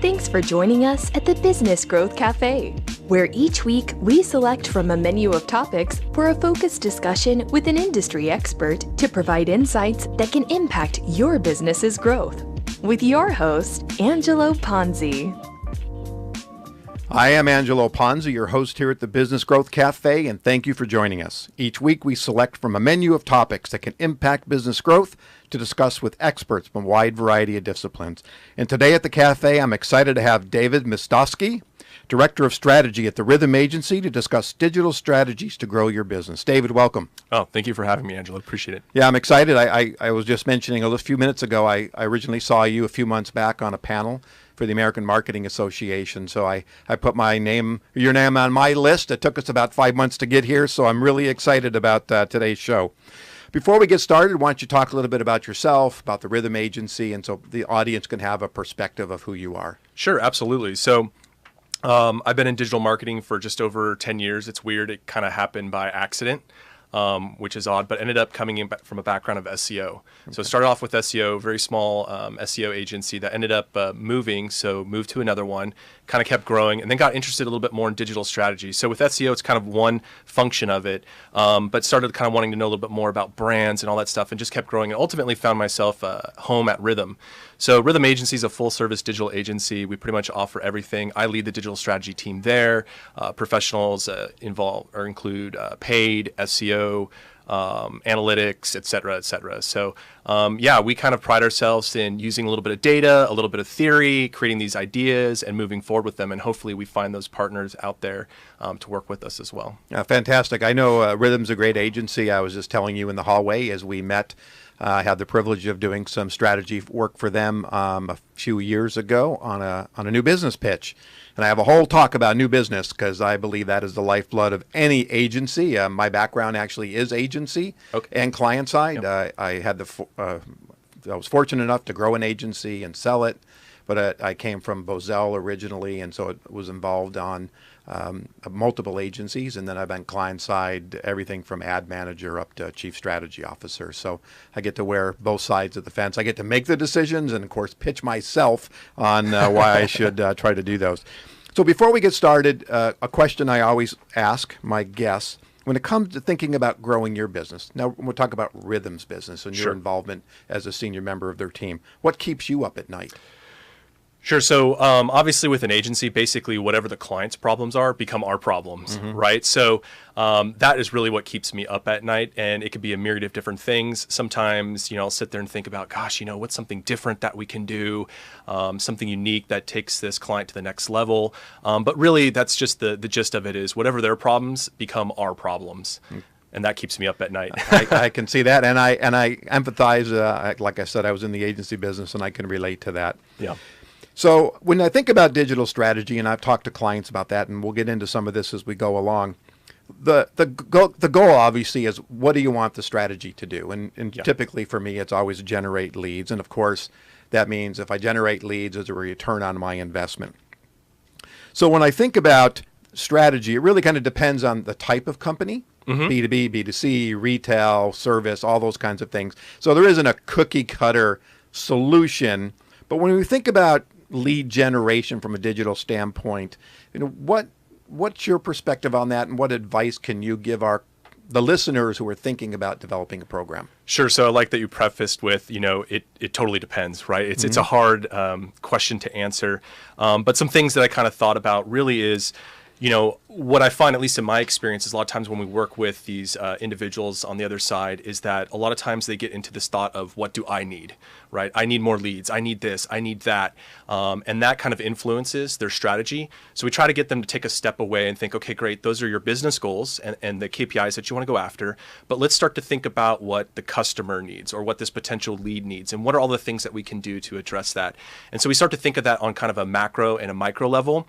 Thanks for joining us at the Business Growth Cafe, where each week we select from a menu of topics for a focused discussion with an industry expert to provide insights that can impact your business's growth. With your host, Angelo Ponzi. I am Angelo Ponzi, your host here at the Business Growth Cafe, and thank you for joining us. Each week we select from a menu of topics that can impact business growth to discuss with experts from a wide variety of disciplines. And today at the cafe, I'm excited to have David Mistowski, Director of Strategy at the Rhythm Agency, to discuss digital strategies to grow your business. David, welcome. Oh, thank you for having me, Angelo. Appreciate it. Yeah, I'm excited. I was just mentioning a few minutes ago, I originally saw you a few months back on a panel for the American Marketing Association. So I put your name on my list. It took us about 5 months to get here, so I'm really excited about today's show. Before we get started, why don't you talk a little bit about yourself, about the Rhythm Agency, and so the audience can have a perspective of who you are. Sure, absolutely. So I've been in digital marketing for just over 10 years. It's weird. It kind of happened by accident, which is odd, but ended up coming in from a background of SEO. Okay. So started off with SEO, very small SEO agency that ended up moved to another one, kind of kept growing, and then got interested a little bit more in digital strategy. So with SEO, it's kind of one function of it, but started kind of wanting to know a little bit more about brands and all that stuff, and just kept growing, and ultimately found myself home at Rhythm. So Rhythm Agency is a full-service digital agency. We pretty much offer everything. I lead the digital strategy team there. Professionals include paid, SEO, analytics, et cetera, et cetera. So we kind of pride ourselves in using a little bit of data, a little bit of theory, creating these ideas, and moving forward with them. And hopefully we find those partners out there to work with us as well. Fantastic. I know Rhythm's a great agency. I was just telling you in the hallway as we met. I had the privilege of doing some strategy work for them a few years ago on a new business pitch. And I have a whole talk about new business because I believe that is the lifeblood of any agency. My background actually is agency and client side. Yep. I was fortunate enough to grow an agency and sell it, but I came from Bozell originally, and so it was involved on multiple agencies, and then I've been client side, everything from ad manager up to chief strategy officer. So I get to wear both sides of the fence. I get to make the decisions and, of course, pitch myself on why I should try to do those. So before we get started, a question I always ask my guests when it comes to thinking about growing your business. Now, we'll talk about Rhythm's business and your involvement as a senior member of their team. What keeps you up at night? Sure. So obviously with an agency, basically whatever the client's problems are become our problems, right? So that is really what keeps me up at night. And it could be a myriad of different things. Sometimes, I'll sit there and think about, gosh, what's something different that we can do, something unique that takes this client to the next level. But really, that's just the gist of it is whatever their problems become our problems. And that keeps me up at night. I can see that. And I empathize. Like I said, I was in the agency business and I can relate to that. Yeah. So when I think about digital strategy, and I've talked to clients about that, and we'll get into some of this as we go along, the goal obviously is what do you want the strategy to do? And typically for me, it's always generate leads. And of course, that means if I generate leads, there's a return on my investment. So when I think about strategy, it really kind of depends on the type of company, B2B, B2C, retail, service, all those kinds of things. So there isn't a cookie cutter solution. But when we think about lead generation from a digital standpoint, what's your perspective on that, and what advice can you give the listeners who are thinking about developing a program? Sure. So I like that you prefaced with, it totally depends, right? It's a hard question to answer. But some things that I kind of thought about really is, what I find, at least in my experience, is a lot of times when we work with these individuals on the other side is that a lot of times they get into this thought of what do I need, right? I need more leads. I need this. I need that. And that kind of influences their strategy. So we try to get them to take a step away and think, okay, great. Those are your business goals and the KPIs that you want to go after. But let's start to think about what the customer needs or what this potential lead needs. And what are all the things that we can do to address that? And so we start to think of that on kind of a macro and a micro level.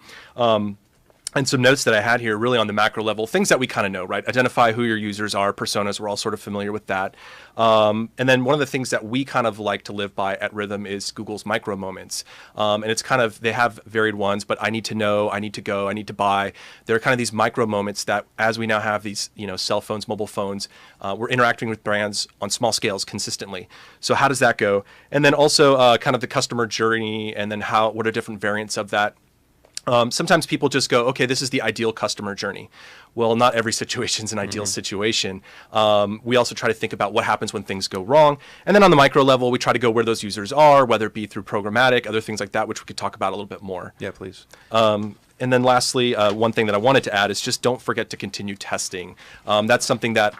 And some notes that I had here really on the macro level, things that we kind of know, right? Identify who your users are, personas, we're all sort of familiar with that. And then one of the things that we kind of like to live by at Rhythm is Google's micro moments. And it's kind of, they have varied ones, but I need to know, I need to go, I need to buy. There are kind of these micro moments that as we now have these, cell phones, mobile phones, we're interacting with brands on small scales consistently. So how does that go? And then also kind of the customer journey, and then what are different variants of that? Sometimes people just go, okay, this is the ideal customer journey. Well, not every situation is an ideal situation. We also try to think about what happens when things go wrong. And then on the micro level, we try to go where those users are, whether it be through programmatic, other things like that, which we could talk about a little bit more. Yeah, please. And then lastly, one thing that I wanted to add is just don't forget to continue testing. That's something that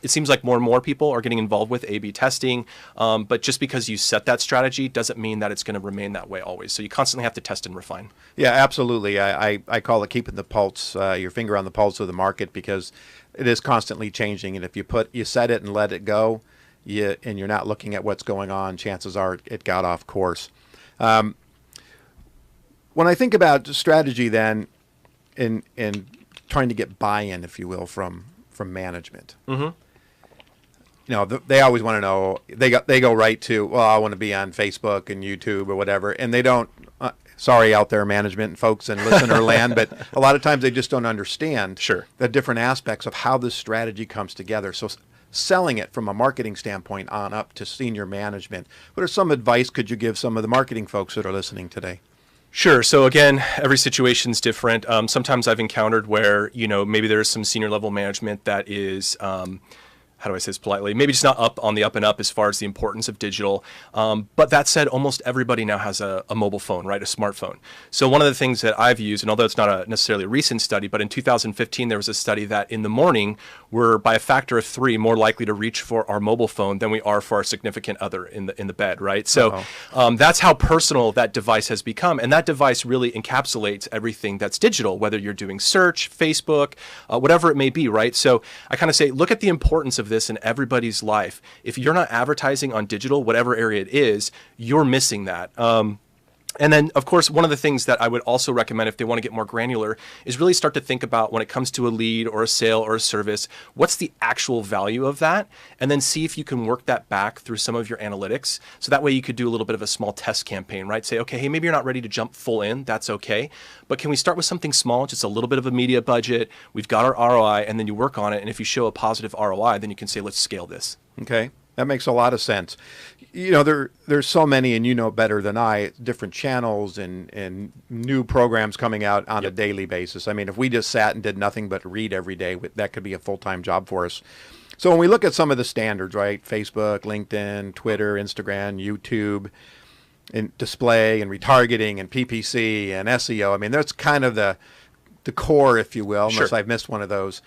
it seems like more and more people are getting involved with A/B testing, but just because you set that strategy doesn't mean that it's going to remain that way always. So you constantly have to test and refine. Yeah, absolutely. I call it keeping the pulse, your finger on the pulse of the market, because it is constantly changing. And if you set it and let it go, and you're not looking at what's going on, chances are it got off course. When I think about strategy, then, in trying to get buy-in, if you will, from management, they always want to know. They go right to, well, I want to be on Facebook and YouTube or whatever, and they don't. Sorry, out there, management folks and listener land, but a lot of times they just don't understand the different aspects of how this strategy comes together. So selling it from a marketing standpoint on up to senior management, what are some advice could you give some of the marketing folks that are listening today? Sure. So again, every situation is different. Sometimes I've encountered where, maybe there's some senior level management that is, how do I say this politely? Maybe just not up on the up and up as far as the importance of digital. But that said, almost everybody now has a mobile phone, right? A smartphone. So one of the things that I've used, and although it's not necessarily a recent study, but in 2015, there was a study that in the morning, we're by a factor of 3 more likely to reach for our mobile phone than we are for our significant other in the bed, right? So that's how personal that device has become. And that device really encapsulates everything that's digital, whether you're doing search, Facebook, whatever it may be, right? So I kind of say, look at the importance of this in everybody's life. If you're not advertising on digital, whatever area it is, you're missing that. And then, of course, one of the things that I would also recommend if they want to get more granular is really start to think about when it comes to a lead or a sale or a service, what's the actual value of that? And then see if you can work that back through some of your analytics. So that way you could do a little bit of a small test campaign, right? Say, okay, hey, maybe you're not ready to jump full in. That's okay. But can we start with something small, just a little bit of a media budget? We've got our ROI, and then you work on it. And if you show a positive ROI, then you can say, let's scale this. Okay. That makes a lot of sense. There's so many, and you know better than I, different channels and new programs coming out on a daily basis. I mean, if we just sat and did nothing but read every day, that could be a full-time job for us. So when we look at some of the standards, right, Facebook, LinkedIn, Twitter, Instagram, YouTube, and display and retargeting and PPC and SEO, I mean, that's kind of the core, if you will, unless I've missed one of those.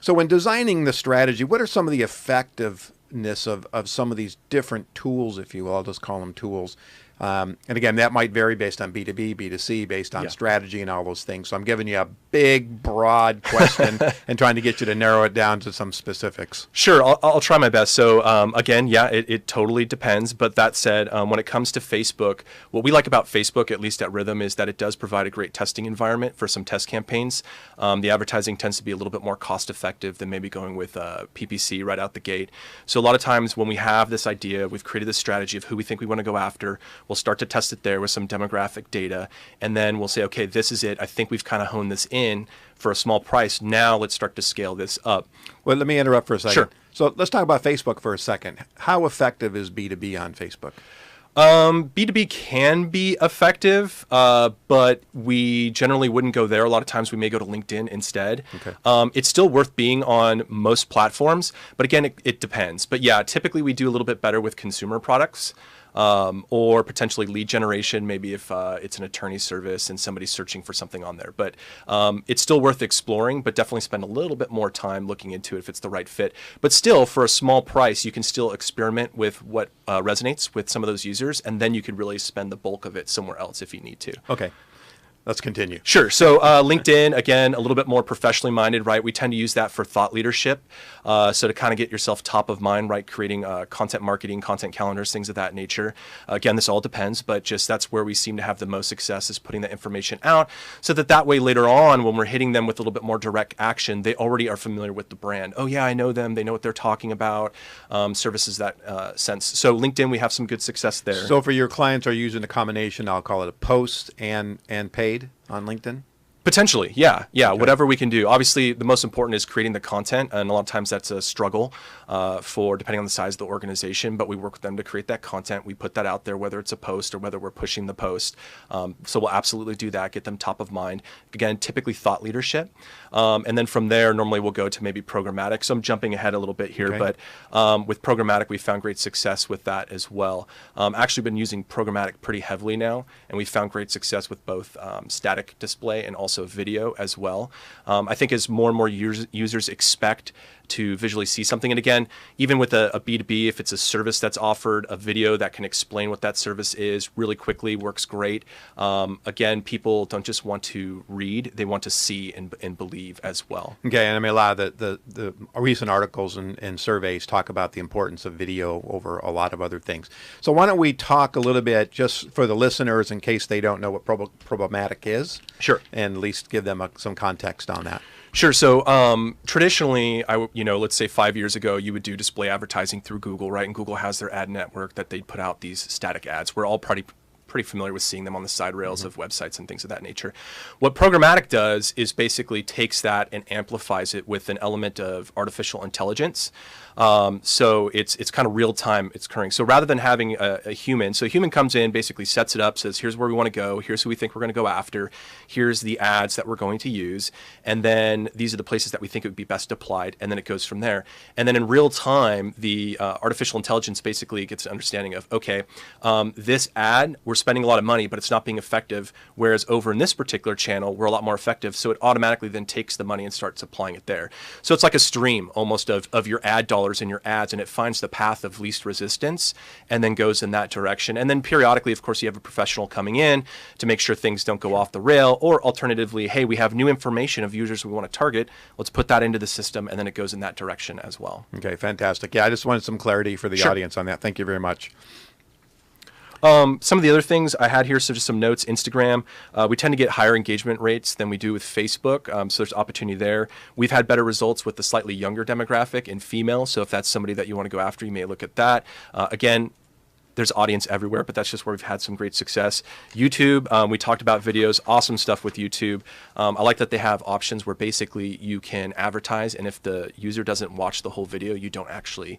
So when designing the strategy, what are some of the effectiveness of some of these different tools, if you will? I'll just call them tools. And again, that might vary based on B2B, B2C, based on strategy and all those things. So I'm giving you a big, broad question and trying to get you to narrow it down to some specifics. Sure, I'll try my best. So again, it totally depends. But that said, when it comes to Facebook, what we like about Facebook, at least at Rhythm, is that it does provide a great testing environment for some test campaigns. The advertising tends to be a little bit more cost effective than maybe going with PPC right out the gate. So a lot of times when we have this idea, we've created this strategy of who we think we want to go after, we'll start to test it there with some demographic data, and then we'll say, okay, this is it. I think we've kind of honed this in for a small price. Now let's start to scale this up. Well, let me interrupt for a second. Sure. So let's talk about Facebook for a second. How effective is B2B on Facebook? B2B can be effective, but we generally wouldn't go there. A lot of times we may go to LinkedIn instead. Okay. It's still worth being on most platforms, but again, it depends. But yeah, typically we do a little bit better with consumer products. Or potentially lead generation, maybe if it's an attorney service and somebody's searching for something on there. But it's still worth exploring, but definitely spend a little bit more time looking into it if it's the right fit. But still, for a small price, you can still experiment with what resonates with some of those users, and then you could really spend the bulk of it somewhere else if you need to. Okay. let's continue. Sure. So LinkedIn, again, a little bit more professionally minded, right? We tend to use that for thought leadership. So to kind of get yourself top of mind, right? Creating content marketing, content calendars, things of that nature. Again, this all depends, but just that's where we seem to have the most success, is putting that information out, so that way later on, when we're hitting them with a little bit more direct action, they already are familiar with the brand. Oh yeah, I know them. They know what they're talking about. Services that sense. So LinkedIn, we have some good success there. So for your clients, are you using a combination, I'll call it a post and paid on LinkedIn? Potentially, yeah, Okay. whatever we can do. Obviously, the most important is creating the content, and a lot of times that's a struggle for depending on the size of the organization. But we work with them to create that content. We put that out there, whether it's a post or whether we're pushing the post. So we'll absolutely do that. Get them top of mind. Again, typically thought leadership, and then from there, normally we'll go to maybe programmatic. So I'm jumping ahead a little bit here, Okay. but with programmatic, we found great success with that as well. Actually, been using programmatic pretty heavily now, and we found great success with both static display and also video as well. I think as more and more users expect to visually see something, and again, even with a B2B, if it's a service that's offered, a video that can explain what that service is really quickly works great. Again, people don't just want to read, they want to see and believe as well. Okay, and I mean, a lot of the recent articles and surveys talk about the importance of video over a lot of other things. So why don't we talk a little bit, just for the listeners, in case they don't know what programmatic is? Sure. And at least give them some context on that. Sure. So traditionally, let's say 5 years ago, you would do display advertising through Google, right? And Google has their ad network that they put out these static ads. We're all pretty familiar with seeing them on the side rails of websites and things of that nature. What programmatic does is basically takes that and amplifies it with an element of artificial intelligence. So it's kind of real time it's occurring. So rather than having a human, so a human comes in, basically sets it up, says, here's where we want to go, here's who we think we're going to go after, here's the ads that we're going to use, and then these are the places that we think it would be best applied, and then it goes from there. And then in real time, the artificial intelligence basically gets an understanding of, okay, this ad, we're spending a lot of money, but it's not being effective, whereas over in this particular channel, we're a lot more effective, so it automatically then takes the money and starts applying it there. So it's like a stream almost of your ad dollars in your ads, and it finds the path of least resistance and then goes in that direction. And then periodically, of course, you have a professional coming in to make sure things don't go off the rail, or alternatively, hey, we have new information of users we want to target, let's put that into the system, and then it goes in that direction as well. Okay, fantastic. Yeah, I just wanted some clarity for the Sure. audience on that. Thank you very much. Some of the other things I had here, so just some notes. Instagram, we tend to get higher engagement rates than we do with Facebook, so there's opportunity there. We've had better results with the slightly younger demographic and female, so if that's somebody that you want to go after, you may look at that. Again, there's audience everywhere, but that's just where we've had some great success. YouTube, we talked about videos, awesome stuff with YouTube. I like that they have options where basically you can advertise, and if the user doesn't watch the whole video, you don't actually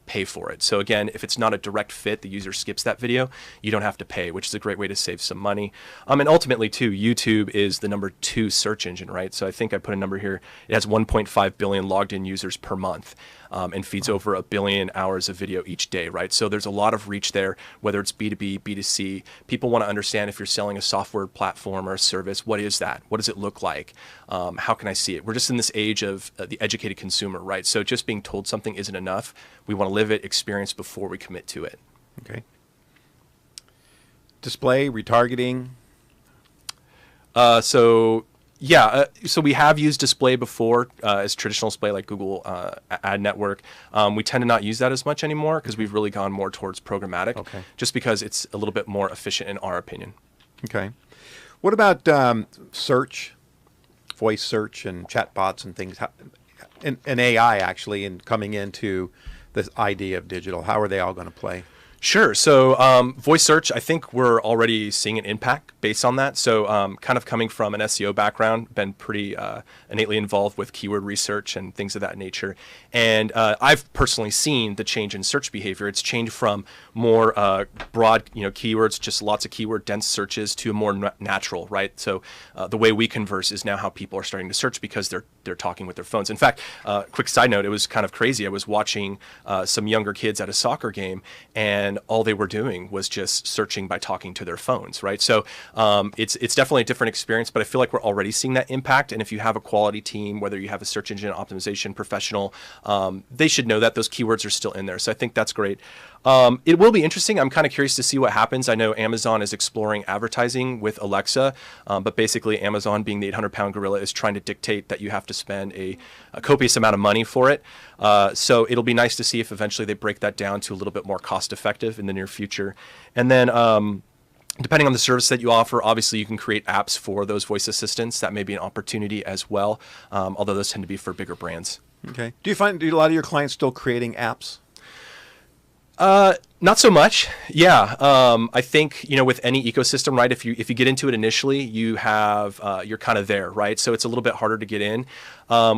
pay for it. So again, if it's not a direct fit, the user skips that video, you don't have to pay, which is a great way to save some money. And ultimately too, YouTube is the #2 search engine, right? So I think I put a number here. It has 1.5 billion logged in users per month. And feeds over 1 billion hours of video each day, right? So there's a lot of reach there, whether it's B2B, B2C. People want to understand, if you're selling a software platform or a service, what is that? What does it look like? How can I see it? We're just in this age of the educated consumer, right? So just being told something isn't enough. We want to live it, experience before we commit to it. Okay. Display, retargeting. So we have used display before as traditional display, like Google Ad Network. We tend to not use that as much anymore because we've really gone more towards programmatic, Okay. just because it's a little bit more efficient in our opinion. Okay. What about search, voice search, and chatbots and things, and AI actually, and coming into this idea of digital? How are they all going to play? Sure. So voice search, I think we're already seeing an impact based on that. So kind of coming from an SEO background, been pretty innately involved with keyword research and things of that nature. And I've personally seen the change in search behavior. It's changed from more broad, keywords, just lots of keyword dense searches, to a more natural, right? So the way we converse is now how people are starting to search because they're talking with their phones. In fact, quick side note, it was kind of crazy. I was watching some younger kids at a soccer game, and all they were doing was just searching by talking to their phones, right? So it's definitely a different experience, but I feel like we're already seeing that impact. And if you have a quality team, whether you have a search engine optimization professional, they should know that those keywords are still in there. So I think that's great. It will be interesting. I'm kind of curious to see what happens. I know Amazon is exploring advertising with Alexa, but basically Amazon, being the 800-pound gorilla, is trying to dictate that you have to spend a copious amount of money for it. So it'll be nice to see if eventually they break that down to a little bit more cost effective in the near future. And then depending on the service that you offer, obviously you can create apps for those voice assistants. That may be an opportunity as well, although those tend to be for bigger brands. Okay. Do a lot of your clients still creating apps? Not so much. Yeah. I think, with any ecosystem, right, if you get into it initially, you have, you're kind of there, right? So it's a little bit harder to get in.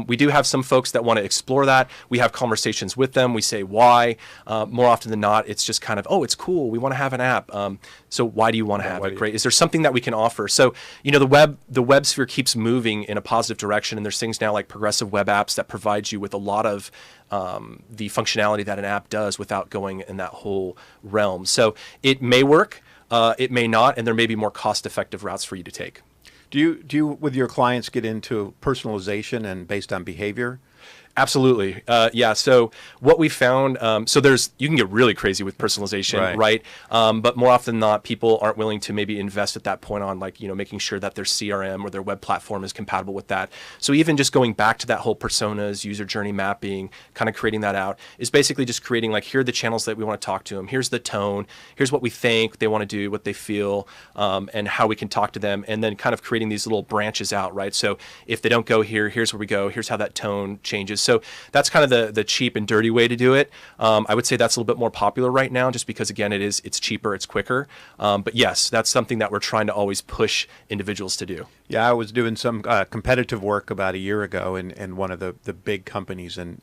We do have some folks that want to explore that. We have conversations with them. We say why. More often than not, it's just kind of, oh, it's cool. We want to have an app. So why do you want to have it? Great. Is there something that we can offer? So, the web sphere keeps moving in a positive direction, and there's things now like progressive web apps that provide you with a lot of the functionality that an app does without going in that whole realm. So it may work, it may not, and there may be more cost-effective routes for you to take. Do you with your clients get into personalization and based on behavior? Absolutely. Yeah. So what we found, you can get really crazy with personalization, right? But more often than not, people aren't willing to maybe invest at that point on making sure that their CRM or their web platform is compatible with that. So even just going back to that whole personas, user journey mapping, kind of creating that out is basically just creating here are the channels that we want to talk to them. Here's the tone. Here's what we think they want to do, what they feel, and how we can talk to them. And then kind of creating these little branches out, right? So if they don't go here, here's where we go. Here's how that tone changes. So that's kind of the cheap and dirty way to do it. I would say that's a little bit more popular right now, just because, again, it's cheaper, it's quicker. But yes, that's something that we're trying to always push individuals to do. Yeah, I was doing some competitive work about a year ago in one of the big companies in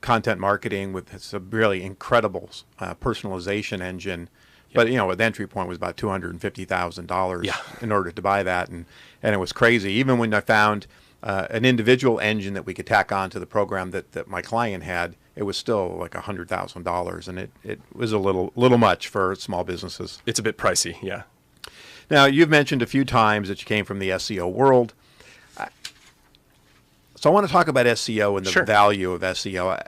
content marketing with some really incredible personalization engine. But the entry point was about $250,000 in order to buy that, and it was crazy. Even when I found an individual engine that we could tack on to the program that my client had, it was still like $100,000, and it was a little much for small businesses. It's a bit pricey, yeah. Now, you've mentioned a few times that you came from the SEO world. So I want to talk about SEO and the value of SEO.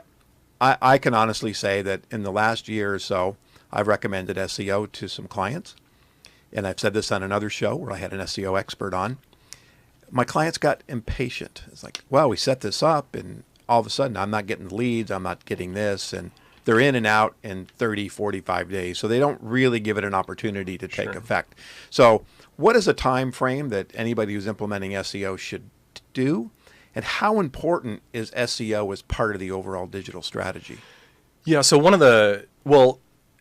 I can honestly say that in the last year or so, I've recommended SEO to some clients, and I've said this on another show where I had an SEO expert on. My clients got impatient. It's like, well, we set this up, and all of a sudden I'm not getting leads, I'm not getting this, and they're in and out in 30, 45 days. So they don't really give it an opportunity to take effect. So what is a time frame that anybody who's implementing SEO should do? And how important is SEO as part of the overall digital strategy? Yeah, so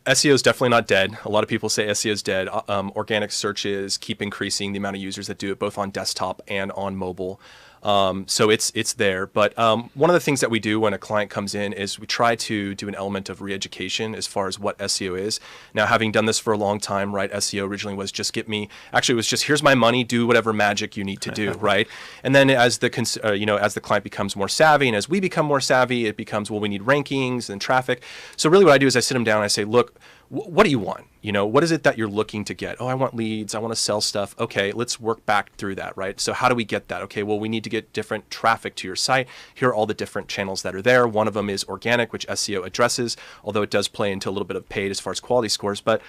SEO is definitely not dead. A lot of people say SEO is dead. Organic searches keep increasing the amount of users that do it, both on desktop and on mobile. So it's there. But one of the things that we do when a client comes in is we try to do an element of re-education as far as what SEO is. Now, having done this for a long time, right, SEO originally was just it was just, here's my money, do whatever magic you need to do, right? And then as the client becomes more savvy, and as we become more savvy, it becomes, well, we need rankings and traffic. So really what I do is I sit them down and I say, look, what do you want? What is it that you're looking to get? Oh, I want leads. I want to sell stuff. Okay, let's work back through that, right? So how do we get that? Okay, well, we need to get different traffic to your site. Here are all the different channels that are there. One of them is organic, which SEO addresses, although it does play into a little bit of paid as far as quality scores. But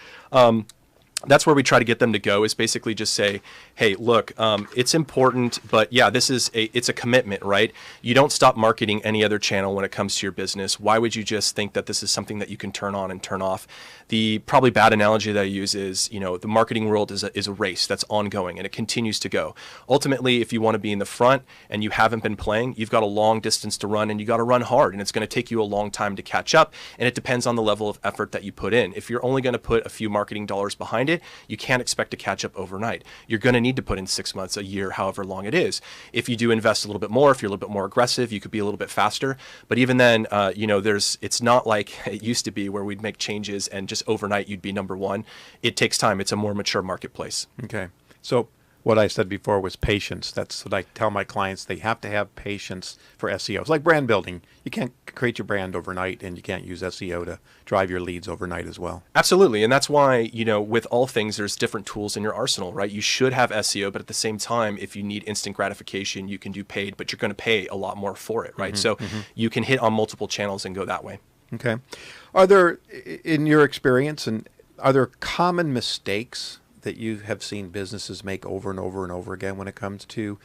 that's where we try to get them to go, is basically just say, hey, look, it's important, but yeah, it's a commitment, right? You don't stop marketing any other channel when it comes to your business. Why would you just think that this is something that you can turn on and turn off? The probably bad analogy that I use is, the marketing world is a race that's ongoing, and it continues to go. Ultimately, if you want to be in the front and you haven't been playing, you've got a long distance to run, and you got to run hard, and it's going to take you a long time to catch up, and it depends on the level of effort that you put in. If you're only going to put a few marketing dollars behind it, you can't expect to catch up overnight. You're going to need to put in 6 months, a year, however long it is. If you do invest a little bit more, if you're a little bit more aggressive, you could be a little bit faster. But even then, it's not like it used to be where we'd make changes and just overnight you'd be number one. It takes time. It's a more mature marketplace. Okay. So what I said before was patience. That's what I tell my clients. They have to have patience for SEO. It's like brand building. You can't create your brand overnight, and you can't use SEO to drive your leads overnight as well. Absolutely. And that's why, with all things, there's different tools in your arsenal, right? You should have SEO, but at the same time, if you need instant gratification, you can do paid, but you're going to pay a lot more for it, right? You can hit on multiple channels and go that way. Okay. Are there, in your experience, and are there common mistakes that you have seen businesses make over and over and over again when it comes to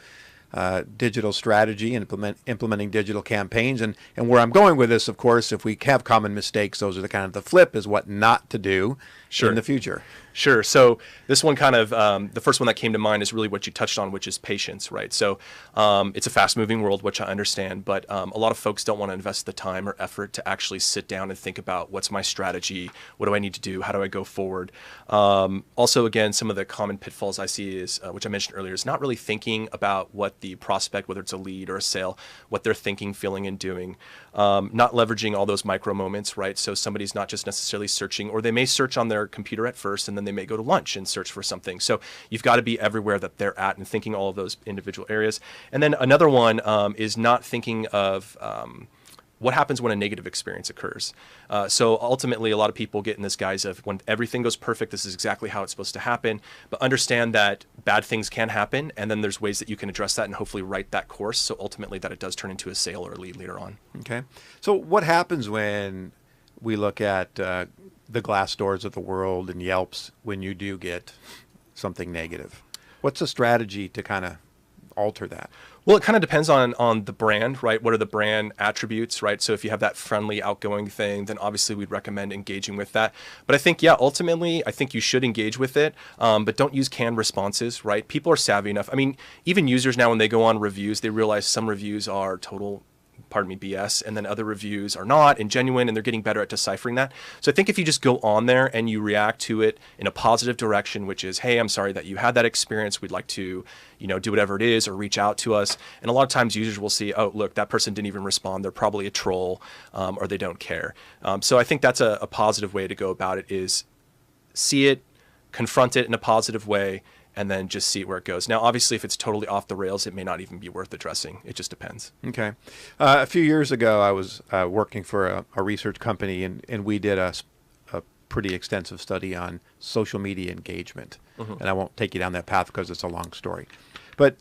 digital strategy and implementing digital campaigns? And where I'm going with this, of course, if we have common mistakes, those are the kind of the flip is what not to do in the future. Sure. So this one kind of, the first one that came to mind is really what you touched on, which is patience, right? So it's a fast-moving world, which I understand, but a lot of folks don't want to invest the time or effort to actually sit down and think about what's my strategy, what do I need to do, how do I go forward. Also, again, some of the common pitfalls I see is, which I mentioned earlier, is not really thinking about what the prospect, whether it's a lead or a sale, what they're thinking, feeling, and doing. Not leveraging all those micro moments, right? So somebody's not just necessarily searching, or they may search on their computer at first, and then they may go to lunch and search for something. So you've got to be everywhere that they're at and thinking all of those individual areas. And then another one is not thinking of what happens when a negative experience occurs. So ultimately, a lot of people get in this guise of when everything goes perfect, this is exactly how it's supposed to happen. But understand that bad things can happen, and then there's ways that you can address that and hopefully right that course. So ultimately, that it does turn into a sale or a lead later on. Okay. So what happens when we look at the Glassdoors of the world and Yelps when you do get something negative? What's the strategy to kind of alter that? Well, it kind of depends on the brand, right? What are the brand attributes, right? So if you have that friendly, outgoing thing, then obviously we'd recommend engaging with that. But I think, yeah, ultimately, I think you should engage with it, but don't use canned responses, right? People are savvy enough. I mean, even users now, when they go on reviews, they realize some reviews are total BS, and then other reviews are not and genuine, and they're getting better at deciphering that. So I think if you just go on there and you react to it in a positive direction, which is, hey, I'm sorry that you had that experience. We'd like to, do whatever it is, or reach out to us. And a lot of times users will see, oh, look, that person didn't even respond. They're probably a troll, or they don't care. So I think that's a positive way to go about it, is see it, confront it in a positive way, and then just see where it goes. Now, obviously, if it's totally off the rails, it may not even be worth addressing. It just depends. Okay. A few years ago, I was working for a research company, and we did a pretty extensive study on social media engagement. Mm-hmm. And I won't take you down that path because it's a long story. But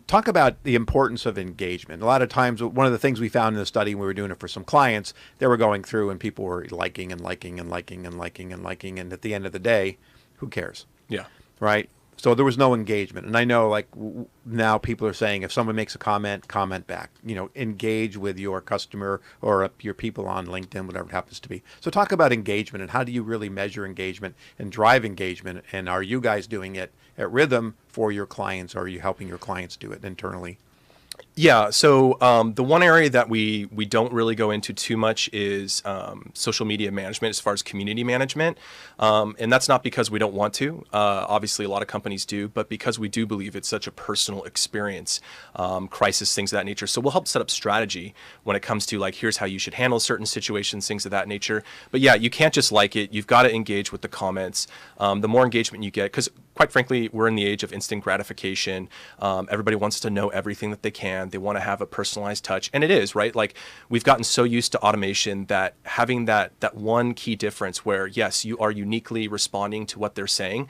talk about the importance of engagement. A lot of times, one of the things we found in the study, when we were doing it for some clients, they were going through and people were liking and liking and liking and liking and liking. And at the end of the day, who cares? Yeah. Right? So there was no engagement. And I know now people are saying if someone makes a comment back, engage with your customer or your people on LinkedIn, whatever it happens to be. So talk about engagement and how do you really measure engagement and drive engagement? And are you guys doing it at Rhythm for your clients, or are you helping your clients do it internally? Yeah, so the one area that we don't really go into too much is social media management, as far as community management. And that's not because we don't want to. Obviously, a lot of companies do, but because we do believe it's such a personal experience, crisis, things of that nature. So we'll help set up strategy when it comes to, here's how you should handle certain situations, things of that nature. But yeah, you can't just like it. You've got to engage with the comments. The more engagement you get, because quite frankly, we're in the age of instant gratification. Everybody wants to know everything that they can. They want to have a personalized touch. And it is, right? We've gotten so used to automation that having that one key difference where, yes, you are uniquely responding to what they're saying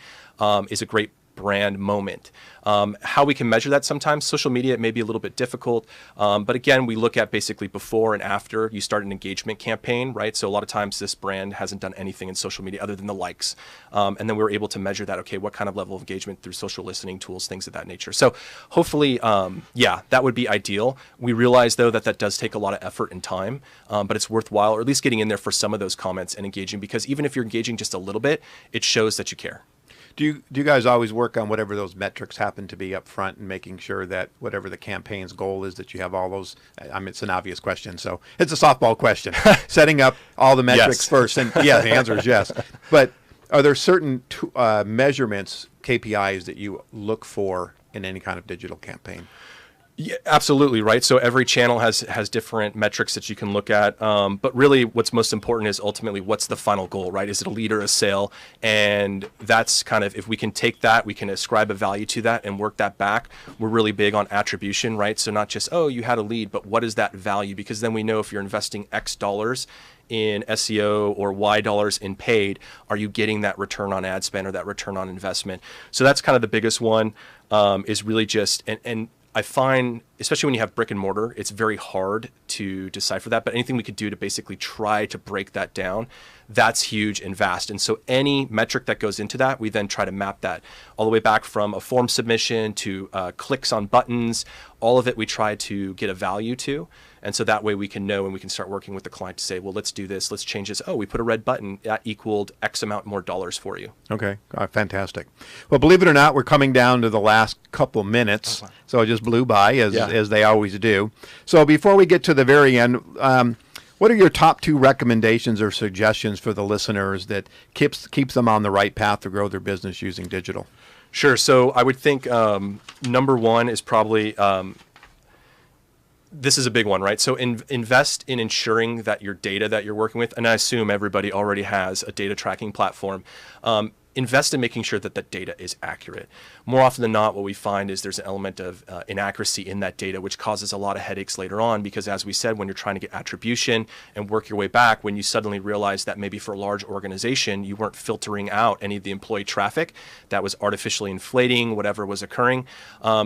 is a great brand moment. How we can measure that sometimes, social media may be a little bit difficult, but again, we look at basically before and after you start an engagement campaign, right? So a lot of times this brand hasn't done anything in social media other than the likes, and then we're able to measure that, okay, what kind of level of engagement through social listening tools, things of that nature. So hopefully, yeah, that would be ideal. We realize though that does take a lot of effort and time, but it's worthwhile, or at least getting in there for some of those comments and engaging, because even if you're engaging just a little bit, it shows that you care. Do you guys always work on whatever those metrics happen to be up front and making sure that whatever the campaign's goal is, that you have all those? I mean, it's an obvious question, so it's a softball question. Setting up all the metrics yes. first, and yeah, the answer is yes. But are there certain measurements, KPIs, that you look for in any kind of digital campaign? Yeah, absolutely, right? So every channel has different metrics that you can look at. But really what's most important is ultimately what's the final goal, right? Is it a lead or a sale? And that's kind of, if we can take that, we can ascribe a value to that and work that back. We're really big on attribution, right? So not just, oh, you had a lead, but what is that value? Because then we know if you're investing X dollars in SEO or Y dollars in paid, are you getting that return on ad spend or that return on investment? So that's kind of the biggest one, is really just, and I find, especially when you have brick and mortar, it's very hard to decipher that. But anything we could do to basically try to break that down, that's huge and vast. And so any metric that goes into that, we then try to map that all the way back from a form submission to clicks on buttons. All of it we try to get a value to. And so that way we can know and we can start working with the client to say, well, let's do this. Let's change this. Oh, we put a red button. That equaled X amount more dollars for you. Okay. Fantastic. Well, believe it or not, we're coming down to the last couple minutes. Oh, wow. So it just blew by as they always do. So before we get to the very end, what are your top 2 recommendations or suggestions for the listeners that keeps them on the right path to grow their business using digital? Sure. So I would think number 1 is probably this is a big one, right? So invest in ensuring that your data that you're working with, and I assume everybody already has a data tracking platform, invest in making sure that that data is accurate. More often than not, what we find is there's an element of inaccuracy in that data, which causes a lot of headaches later on, because as we said, when you're trying to get attribution and work your way back, when you suddenly realize that maybe for a large organization, you weren't filtering out any of the employee traffic that was artificially inflating whatever was occurring,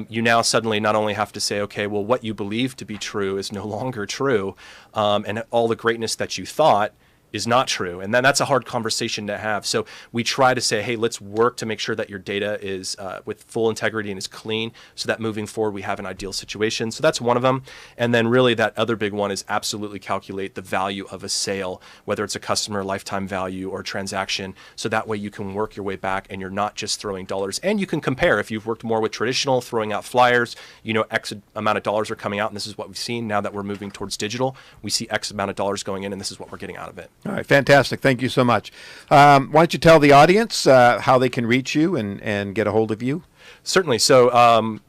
you now suddenly not only have to say, okay, well, what you believe to be true is no longer true, and all the greatness that you thought is not true. And then that's a hard conversation to have. So we try to say, hey, let's work to make sure that your data is with full integrity and is clean, so that moving forward we have an ideal situation. So that's one of them. And then really that other big one is absolutely calculate the value of a sale, whether it's a customer lifetime value or transaction. So that way you can work your way back and you're not just throwing dollars. And you can compare. If you've worked more with traditional, throwing out flyers, you know, X amount of dollars are coming out, and this is what we've seen. Now that we're moving towards digital, we see X amount of dollars going in, and this is what we're getting out of it. All right, fantastic. Thank you so much. Why don't you tell the audience how they can reach you and get a hold of you? Certainly. So I'm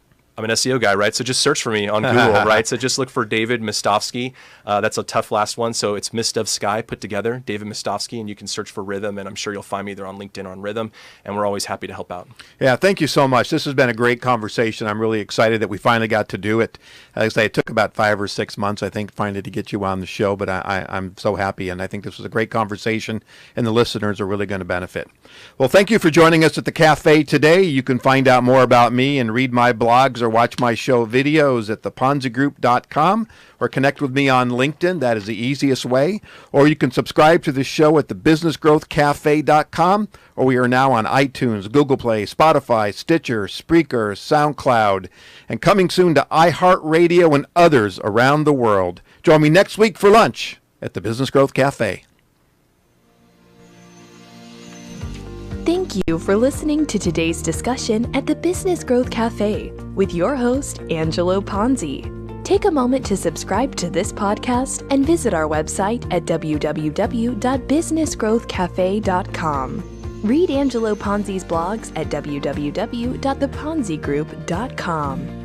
an SEO guy, right? So just search for me on Google, right? So just look for David Mistovsky. That's a tough last one. So it's Mist of Sky put together, David Mistovsky, and you can search for Rhythm, and I'm sure you'll find me either on LinkedIn or on Rhythm, and we're always happy to help out. Yeah, thank you so much. This has been a great conversation. I'm really excited that we finally got to do it. Like I say, it took about 5 or 6 months, I think, finally to get you on the show, but I'm so happy, and I think this was a great conversation, and the listeners are really going to benefit. Well, thank you for joining us at the cafe today. You can find out more about me and read my blogs or watch my show videos at theponzigroup.com, or connect with me on LinkedIn. That is the easiest way. Or you can subscribe to the show at thebusinessgrowthcafe.com, or we are now on iTunes, Google Play, Spotify, Stitcher, Spreaker, SoundCloud, and coming soon to iHeartRadio and others around the world. Join me next week for lunch at the Business Growth Cafe. Thank you for listening to today's discussion at the Business Growth Cafe with your host, Angelo Ponzi. Take a moment to subscribe to this podcast and visit our website at www.businessgrowthcafe.com. Read Angelo Ponzi's blogs at www.theponzigroup.com.